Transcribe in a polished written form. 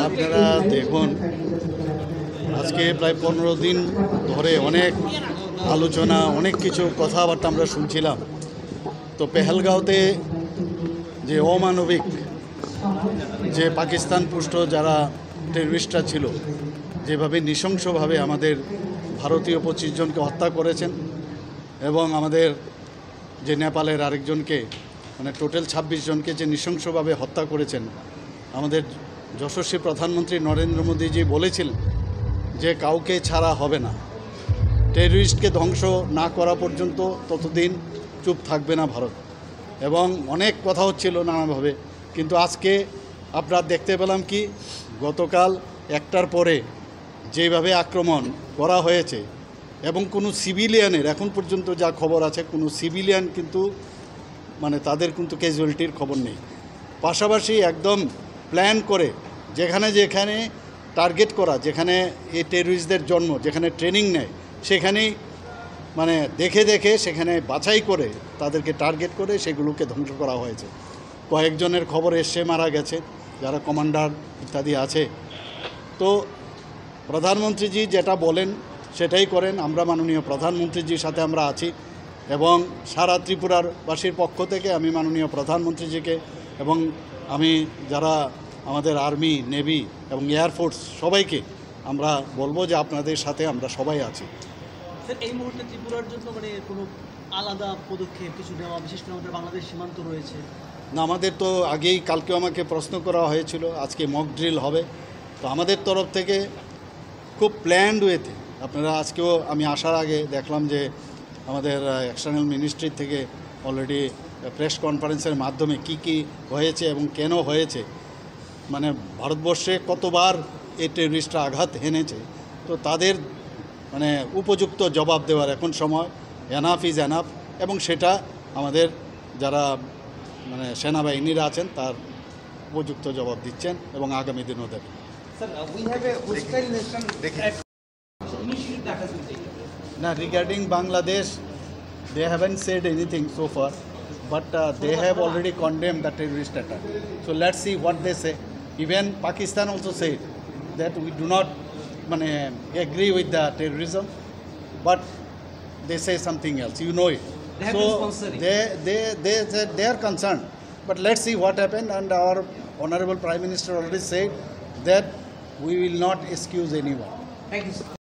আপনারা দেখুন, আজকে প্রায় 15 দিন ধরে অনেক আলোচনা, অনেক কিছু কথাবার্তা আমরা শুনছিলাম। তো পেহেলগাঁওতে যে অমানবিক, যে পাকিস্তান পুষ্ট যারা টেররিস্টরা ছিল, যেভাবে নৃশংসভাবে আমাদের ভারতীয় 25 জনকে হত্যা করেছেন এবং আমাদের যে নেপালের আরেকজনকে, মানে টোটাল 26 জনকে যে নৃশংসভাবে হত্যা করেছেন, আমাদের যশস্বী প্রধানমন্ত্রী নরেন্দ্র মোদীজি বলেছিলেন যে কাউকে ছাড়া হবে না, টেররিস্টকে ধ্বংস না করা পর্যন্ত ততদিন চুপ থাকবে না ভারত। এবং অনেক কথা হচ্ছিল নানাভাবে, কিন্তু আজকে আপনারা দেখতে পেলাম কি গতকাল 1টার পরে যেভাবে আক্রমণ করা হয়েছে এবং কোনো সিভিলিয়ানের, এখন পর্যন্ত যা খবর আছে, কোনো সিভিলিয়ান কিন্তু মানে তাদের কিন্তু ক্যাজুয়ালিটির খবর নেই। পাশাপাশি একদম প্ল্যান করে যেখানে যেখানে টার্গেট করা, যেখানে এই টেররিস্টদের জন্ম, যেখানে ট্রেনিং নেয়, সেখানেই মানে দেখে দেখে সেখানে বাছাই করে তাদেরকে টার্গেট করে সেগুলোকে ধ্বংস করা হয়েছে। কয়েকজনের খবর এসে মারা গেছে, যারা কমান্ডার ইত্যাদি আছে। তো প্রধানমন্ত্রীজি যেটা বলেন সেটাই করেন। আমরা মাননীয় প্রধানমন্ত্রীজির সাথে আমরা আছি এবং সারা ত্রিপুরার বাসীর পক্ষ থেকে আমি মাননীয় প্রধানমন্ত্রীজিকে এবং আমি যারা আমাদের আর্মি, নেভি এবং এয়ারফোর্স সবাইকে আমরা বলবো যে আপনাদের সাথে আমরা সবাই আছি। স্যার, এই মুহূর্তে ত্রিপুরার জন্য মানে কোনো আলাদা পদক্ষেপ কিছু নেওয়া, বিশেষ করে আমাদের বাংলাদেশ সীমান্ত রয়েছে? না, আমাদের তো আগেই কালকেও আমাকে প্রশ্ন করা হয়েছিল, আজকে মক ড্রিল হবে। তো আমাদের তরফ থেকে খুব প্ল্যান্ড ওয়েতে আপনারা, আজকেও আমি আসার আগে দেখলাম যে আমাদের এক্সটার্নাল মিনিস্ট্রি থেকে অলরেডি প্রেস কনফারেন্সের মাধ্যমে কি হয়েছে এবং কেন হয়েছে, মানে ভারতবর্ষে কতবার এই টেররিস্টরা আঘাত হেনেছে, তো তাদের মানে উপযুক্ত জবাব দেওয়ার এখন সময়। এনাফ ইজ এনাফ, এবং সেটা আমাদের যারা মানে সেনাবাহিনীরা আছেন তার উপযুক্ত জবাব দিচ্ছেন এবং আগামী দিনও দেবেন। Now, regarding Bangladesh, they haven't said anything so far, but they have already condemned the terrorist attack. So let's see what they say. Even Pakistan also said that we do not agree with the terrorism, but they say something else. You know it. They have been sponsoring. They said they are concerned, but let's see what happened. And our Honorable Prime Minister already said that we will not excuse anyone. Thank you, sir.